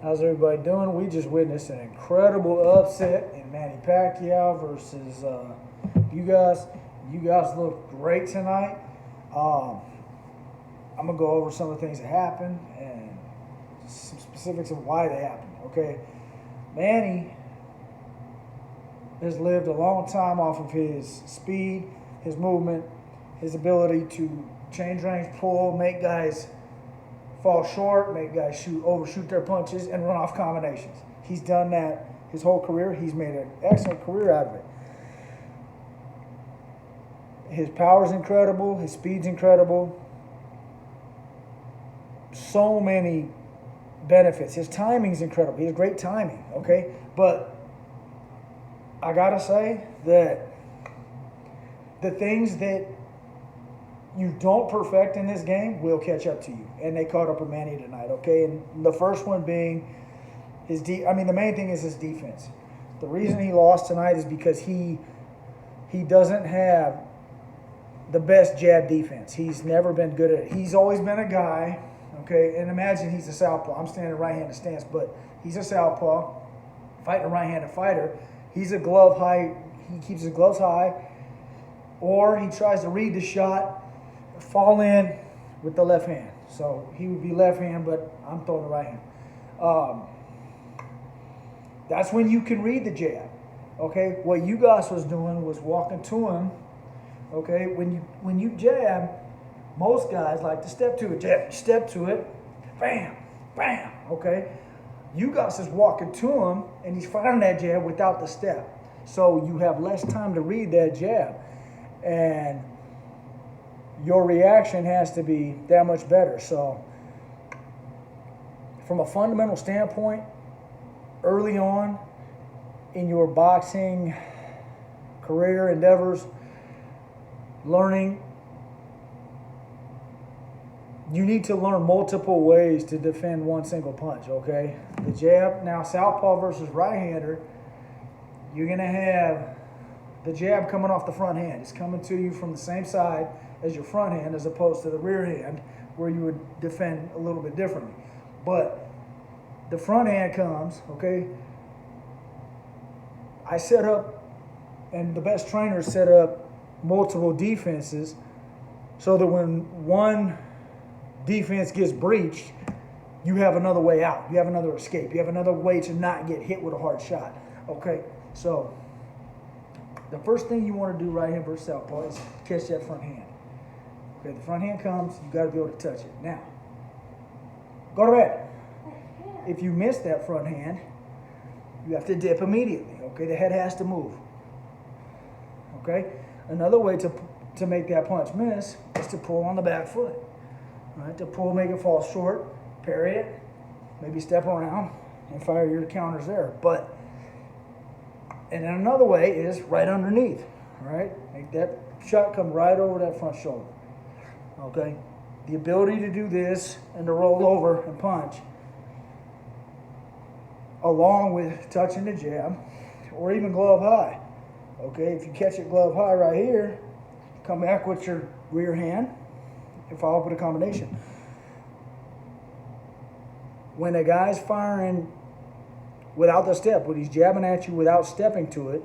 How's everybody doing? We just witnessed an incredible upset in Manny Pacquiao versus Ugas. You guys look great tonight. I'm gonna go over some of the things that happened and some specifics of why they happened. Okay, Manny has lived a long time off of his speed, his movement, his ability to change range, pull, make guys fall short, make guys overshoot their punches, and run off combinations. He's done that his whole career. He's made an excellent career out of it. His power's incredible. His speed's incredible. So many benefits. His timing's incredible. He has great timing, okay? But I gotta say that the things that you don't perfect in this game will catch up to you, and they caught up with Manny tonight. Okay, and the first one being the main thing is his defense. The reason he lost tonight is because he doesn't have the best jab defense. He's never been good at it. He's always been a guy. Okay, and imagine he's a southpaw. I'm standing right-handed stance, but he's a southpaw fighting a right-handed fighter. He's a glove high. He keeps his gloves high, or he tries to read the shot, fall in with the left hand. So he would be left hand, but I'm throwing the right hand. That's when you can read the jab. Okay, what Ugas was doing was walking to him. Okay, when you jab, most guys like to step to it. Jab, step to it, bam, bam. Okay, Ugas is walking to him and he's firing that jab without the step. So you have less time to read that jab, and your reaction has to be that much better. So from a fundamental standpoint, early on in your boxing career endeavors, learning, you need to learn multiple ways to defend one single punch, okay? The jab, now southpaw versus right-hander, you're going to have the jab coming off the front hand. It's coming to you from the same side as your front hand, as opposed to the rear hand where you would defend a little bit differently. But the front hand comes, okay? I set up, and the best trainers set up multiple defenses so that when one defense gets breached, you have another way out. You have another escape. You have another way to not get hit with a hard shot, okay? So the first thing you want to do right hand versus southpaw is catch that front hand. Okay, the front hand comes, you got to be able to touch it. Now, go to bed. If you miss that front hand, you have to dip immediately. Okay, the head has to move. Okay, another way to make that punch miss is to pull on the back foot. All right, to pull, make it fall short, parry it, maybe step around and fire your counters there. And then another way is right underneath. All right, make that shot come right over that front shoulder. Okay, the ability to do this and to roll over and punch, along with touching the jab, or even glove high. Okay, if you catch it glove high right here, come back with your rear hand and follow up with a combination. When a guy's firing without the step, when he's jabbing at you without stepping to it,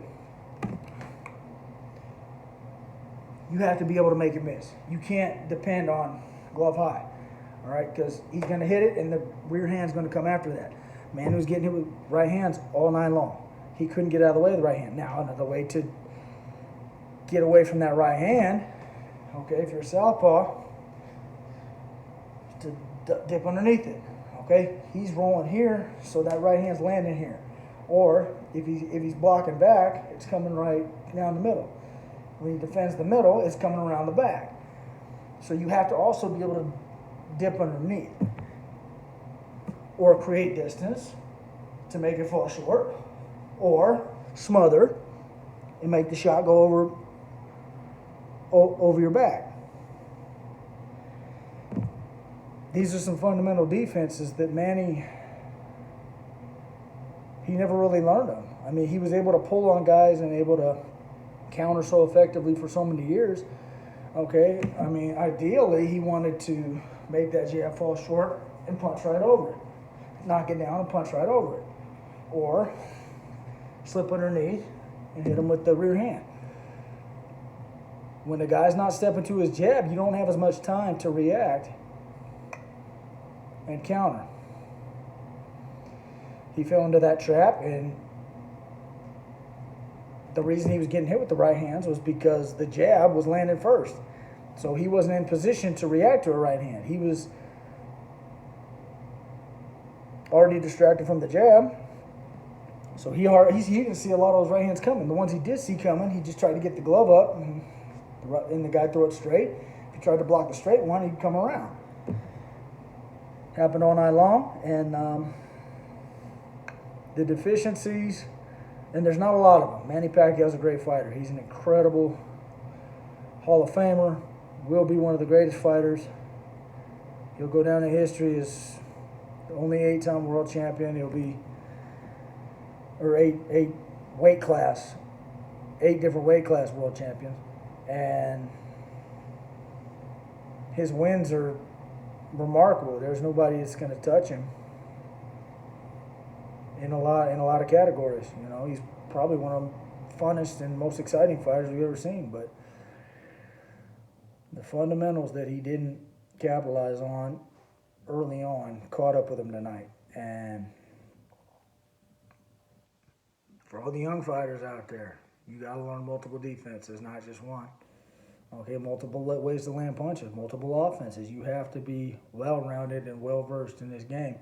you have to be able to make it miss. You can't depend on glove high, all right? Because he's going to hit it, and the rear hand's going to come after that. Man was getting hit with right hands all night long. He couldn't get out of the way of the right hand. Now, another way to get away from that right hand, okay, if you're a southpaw, to dip underneath it, okay? He's rolling here, so that right hand's landing here. Or if he's blocking back, it's coming right down the middle. When he defends the middle, it's coming around the back. So you have to also be able to dip underneath or create distance to make it fall short, or smother and make the shot go over your back. These are some fundamental defenses that Manny, he never really learned them. I mean, he was able to pull on guys and able to counter so effectively for so many years. Okay, I mean, ideally, he wanted to make that jab fall short and punch right over it. knock it down and punch right over it. Or slip underneath and hit him with the rear hand. When the guy's not stepping to his jab, you don't have as much time to react and counter. He fell into that trap, and the reason he was getting hit with the right hands was because the jab was landing first. So he wasn't in position to react to a right hand. He was already distracted from the jab. So he didn't see a lot of those right hands coming. The ones he did see coming, he just tried to get the glove up, and the guy threw it straight. If he tried to block the straight one, he'd come around. Happened all night long, and the deficiencies, and there's not a lot of them. Manny Pacquiao's a great fighter. He's an incredible Hall of Famer, will be one of the greatest fighters. He'll go down in history as the only 8-time world champion. He'll be, or eight different weight class world champions. And his wins are remarkable. There's nobody that's going to touch him in a lot of categories. You know, he's probably one of the funnest and most exciting fighters we've ever seen. But the fundamentals that he didn't capitalize on early on caught up with him tonight. And for all the young fighters out there, you got to learn multiple defenses, not just one. Okay, multiple ways to land punches, multiple offenses. You have to be well-rounded and well-versed in this game,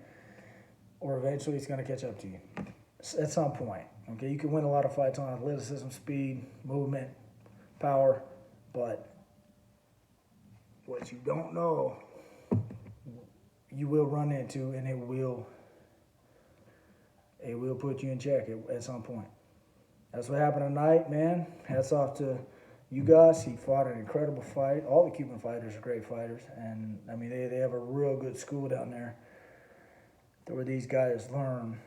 or eventually it's going to catch up to you at some point. Okay, you can win a lot of fights on athleticism, speed, movement, power, but what you don't know, you will run into, and it will put you in check at some point. That's what happened tonight, man. Hats off to Ugas. He fought an incredible fight. All the Cuban fighters are great fighters, and I mean they have a real good school down there where these guys learn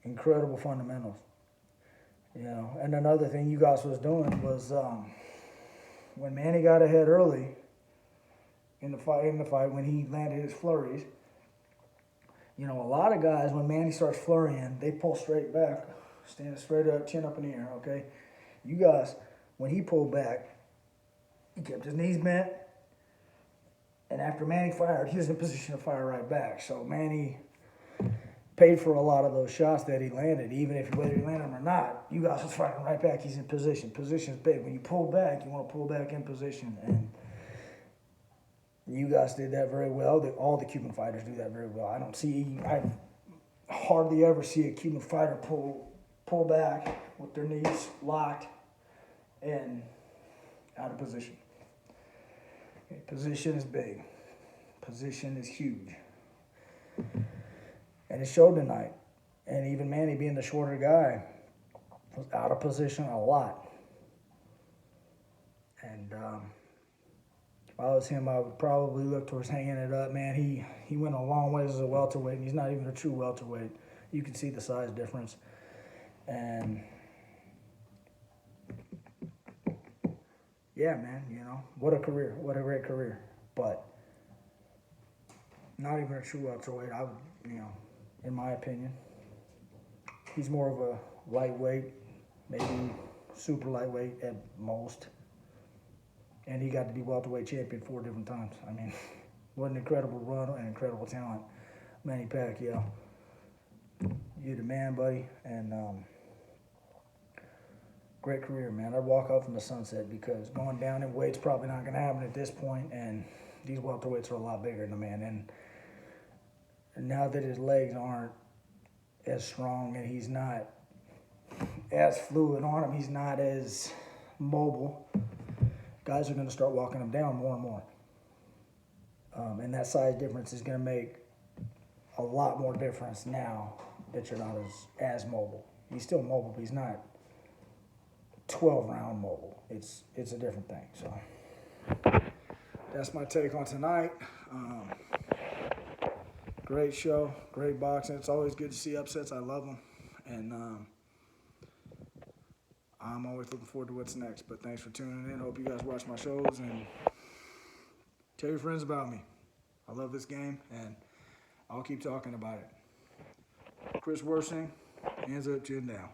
incredible fundamentals. You know, and another thing Ugas was doing was when Manny got ahead early in the fight when he landed his flurries. You know, a lot of guys, when Manny starts flurrying, they pull straight back, standing straight up, chin up in the air, okay? Ugas, when he pulled back, he kept his knees bent, and after Manny fired, he was in position to fire right back. So Manny paid for a lot of those shots that he landed, even if whether he landed them or not. Ugas was firing right back. He's in position. Position's big. When you pull back, you want to pull back in position, and Ugas did that very well. All the Cuban fighters do that very well. I hardly ever see a Cuban fighter pull back with their knees locked and out of position. Okay, position is big. Position is huge. And it showed tonight. And even Manny, being the shorter guy, was out of position a lot. And if I was him, I would probably look towards hanging it up. Man, he went a long ways as a welterweight, and he's not even a true welterweight. You can see the size difference. And yeah, man, you know, what a career. What a great career. But not even a true welterweight, I would, you know, in my opinion. He's more of a lightweight, maybe super lightweight at most. And he got to be welterweight champion 4 different times. I mean, what an incredible run and incredible talent. Manny Pacquiao, you're the man, buddy. And great career, man. I'd walk off in the sunset because going down in weight's probably not going to happen at this point, and these welterweights are a lot bigger than the man. And now that his legs aren't as strong and he's not as fluid on him, he's not as mobile, guys are going to start walking him down more and more. And that size difference is going to make a lot more difference now that you're not as mobile. He's still mobile, but he's not 12-round mobile. It's a different thing. So that's my take on tonight. Great show, great boxing. It's always good to see upsets. I love them. And I'm always looking forward to what's next. But thanks for tuning in. Hope you guys watch my shows and tell your friends about me. I love this game, and I'll keep talking about it. Chris Worsing, hands up, chin down.